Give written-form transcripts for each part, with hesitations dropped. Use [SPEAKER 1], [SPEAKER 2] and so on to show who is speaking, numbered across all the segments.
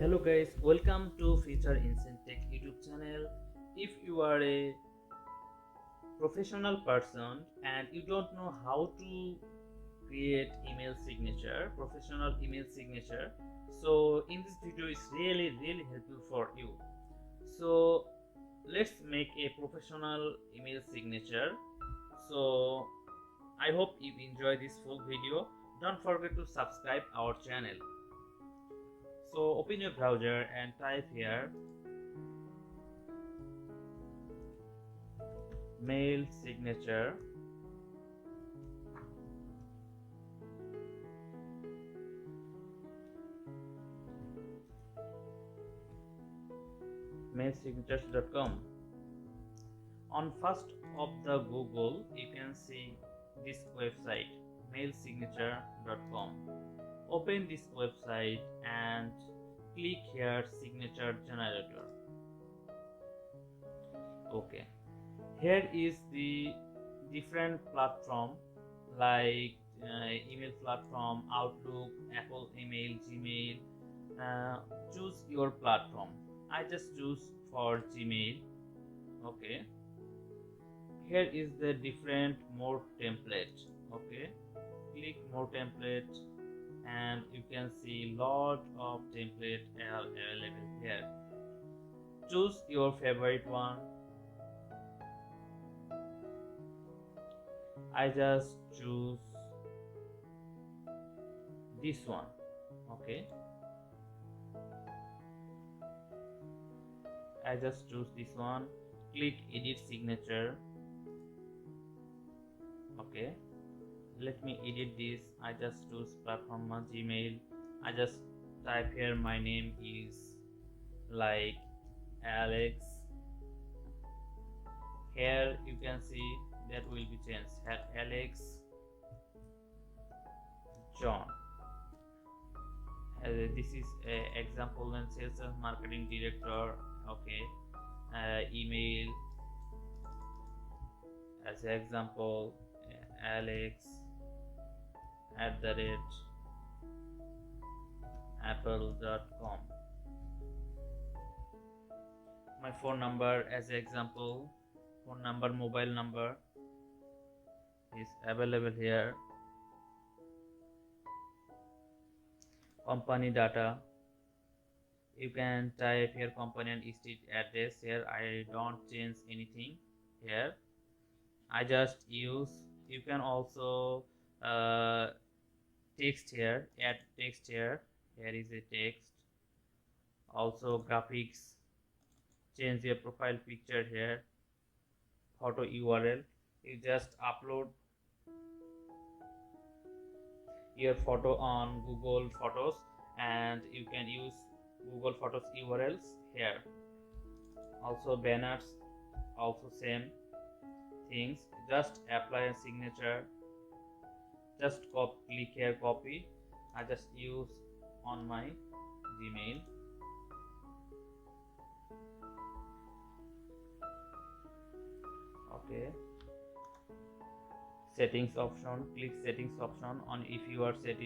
[SPEAKER 1] Hello guys, welcome to Future Instant Tech YouTube channel. If you are a professional person and you don't know how to create professional email signature, so in this video is really helpful for you. So let's make a professional email signature. So I hope you enjoy this full video. Don't forget to subscribe our channel. So open your browser and type here mail signature. Mailsignatures.com. On first of the Google you can see this website mailsignature.com. Open this website and click here signature generator. Okay, here is the different platform like email platform, Outlook, Apple email, Gmail. Choose your platform. I just choose for Gmail. Okay, here is the different more template. Okay, click more template and you can see lot of template available here. Choose your favorite one. I just choose this one. Okay, I just choose this one. Click edit signature. Okay, let me edit this. I just choose platform Gmail. I just type here my name is like Alex. Here you can see that will be changed. Alex John. This is example and sales and marketing director. Okay, email as example alex@apple.com. My phone number as example, phone number, mobile number is available here. Company data, you can type here company and street address. Here I don't change anything. Here I just use, you can also text here, add text here. Here is a text. Also graphics, change your profile picture here. Photo URL, you just upload your photo on Google Photos and you can use Google Photos URLs here. Also banners, also same things. Just apply a signature. Just click here copy. I just use on my Gmail. Okay, settings option, click settings option. On if you are set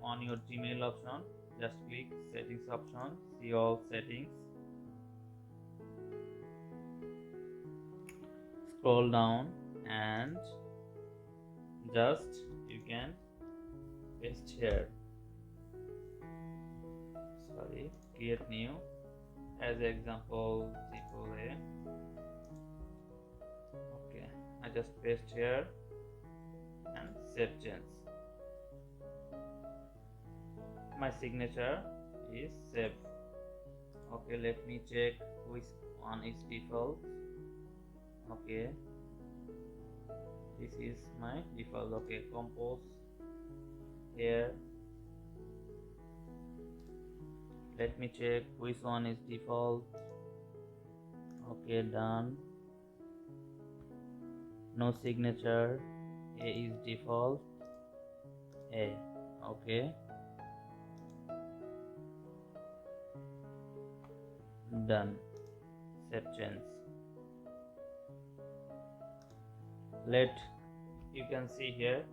[SPEAKER 1] on your Gmail option, just click settings option, see all settings, scroll down and just you can paste here. Sorry, create new as example AAA. Okay, I just paste here and save change. My signature is saved. Okay, let me check which one is default. Okay, this is my default. Okay, compose here. Let me check which one is default. Okay, done. No signature. A is default. A. Okay, done. Save change. You can see here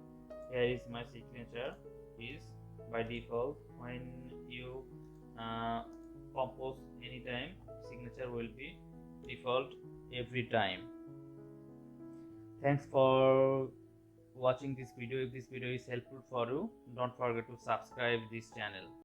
[SPEAKER 1] is my signature is by default. When you compose anytime. Signature will be default every time. Thanks for watching this video. If this video is helpful for you, don't forget to subscribe this channel.